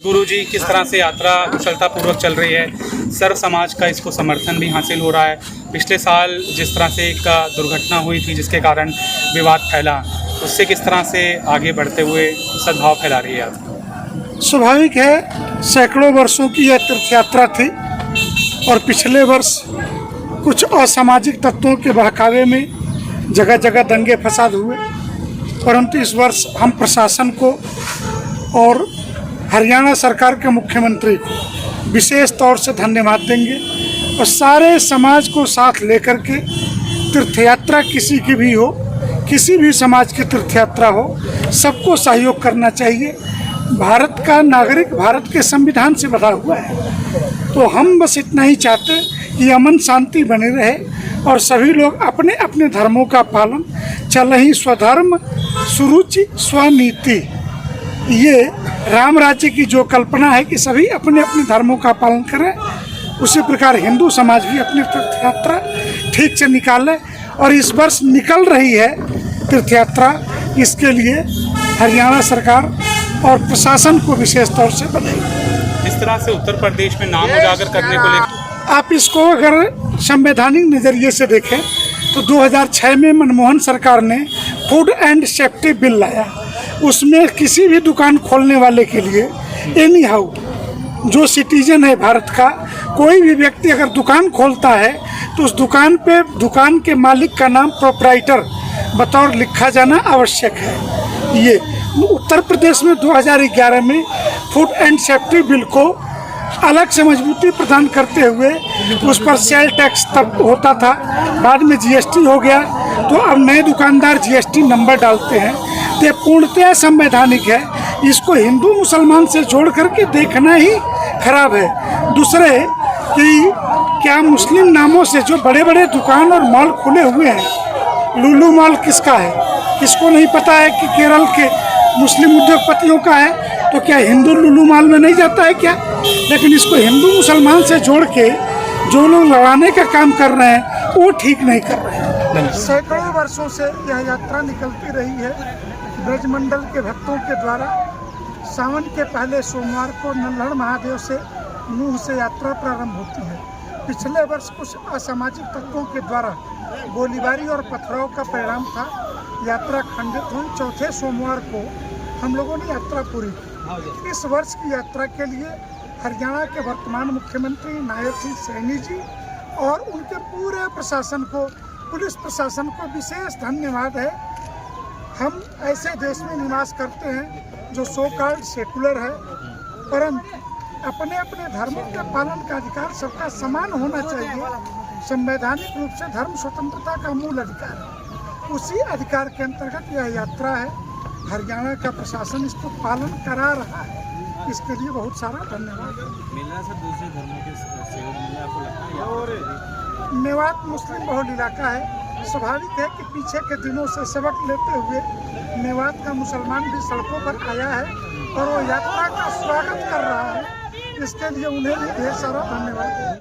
गुरुजी, किस तरह से यात्रा कुशलतापूर्वक चल रही है? सर्व समाज का इसको समर्थन भी हासिल हो रहा है। पिछले साल जिस तरह से एक दुर्घटना हुई थी जिसके कारण विवाद फैला, उससे किस तरह से आगे बढ़ते हुए सद्भाव फैला रही है यात्रा? स्वाभाविक है, सैकड़ों वर्षों की यह तीर्थ यात्रा थी और पिछले वर्ष कुछ असामाजिक तत्वों के बहकावे में जगह जगह दंगे फसाद हुए, परंतु इस वर्ष हम प्रशासन को और हरियाणा सरकार के मुख्यमंत्री को विशेष तौर से धन्यवाद देंगे और सारे समाज को साथ लेकर के तीर्थयात्रा किसी की भी हो, किसी भी समाज की तीर्थयात्रा हो, सबको सहयोग करना चाहिए। भारत का नागरिक भारत के संविधान से बंधा हुआ है, तो हम बस इतना ही चाहते कि अमन शांति बने रहे और सभी लोग अपने अपने धर्मों का पालन, चल ही स्वधर्म सुरुचि स्वनीति, ये राम राज्य की जो कल्पना है कि सभी अपने अपने धर्मों का पालन करें, उसी प्रकार हिंदू समाज भी अपनी तीर्थयात्रा ठीक से निकाले और इस वर्ष निकल रही है तीर्थयात्रा, इसके लिए हरियाणा सरकार और प्रशासन को विशेष तौर से बधाई। इस तरह से उत्तर प्रदेश में नाम उजागर करने को लेकर आप इसको अगर संवैधानिक नज़रिए से देखें तो 2006 में मनमोहन सरकार ने फूड एंड सेफ्टी बिल लाया। उसमें किसी भी दुकान खोलने वाले के लिए एनी हाउ जो सिटीजन है भारत का, कोई भी व्यक्ति अगर दुकान खोलता है तो उस दुकान पे दुकान के मालिक का नाम प्रोप्राइटर बतौर लिखा जाना आवश्यक है। ये उत्तर प्रदेश में 2011 में फूड एंड सेफ्टी बिल को अलग से मजबूती प्रदान करते हुए उस पर सेल टैक्स तब होता था, बाद में जीएसटी हो गया, तो अब नए दुकानदार जीएसटी नंबर डालते हैं। तो ये पूर्णतः संवैधानिक है, इसको हिंदू मुसलमान से जोड़ करके देखना ही खराब है। दूसरे कि क्या मुस्लिम नामों से जो बड़े बड़े दुकान और मॉल खुले हुए हैं, लुलु मॉल किसका है? किसको नहीं पता है कि केरल के मुस्लिम उद्योगपतियों का है, तो क्या हिंदू लुलु मॉल में नहीं जाता है क्या? लेकिन इसको हिंदू मुसलमान से जोड़ के जो लोग लड़ाने का काम कर रहे हैं वो ठीक नहीं कर रहे हैं। सैकड़ों वर्षों से यह यात्रा निकलती रही है ब्रजमंडल के भक्तों के द्वारा। सावन के पहले सोमवार को नल्हड़ महादेव से मुंह से यात्रा प्रारंभ होती है। पिछले वर्ष कुछ असामाजिक तत्वों के द्वारा गोलीबारी और पथराव का परिणाम था, यात्रा खंडित हुई। चौथे सोमवार को हम लोगों ने यात्रा पूरी की। इस वर्ष की यात्रा के लिए हरियाणा के वर्तमान मुख्यमंत्री नायब सिंह सैनी जी और उनके पूरे प्रशासन को, पुलिस प्रशासन को विशेष धन्यवाद है। हम ऐसे देश में निवास करते हैं जो सो कॉल्ड सेकुलर है, परंतु अपने अपने धर्मों के पालन का अधिकार सबका समान होना चाहिए। संवैधानिक रूप से धर्म स्वतंत्रता का मूल अधिकार है, उसी अधिकार के अंतर्गत यह यात्रा है। हरियाणा का प्रशासन इसको पालन करा रहा है, इसके लिए बहुत सारा धन्यवाद। मिलना से दूसरे धर्मों के सहयोग मिलना आपको लगता है? मेवात मुस्लिम बहुल इलाका है, स्वाभाविक है कि पीछे के दिनों से सबक लेते हुए मेवात का मुसलमान भी सड़कों पर आया है और वो यात्रा का स्वागत कर रहा है, इसके लिए उन्हें भी ढेर सारा धन्यवाद।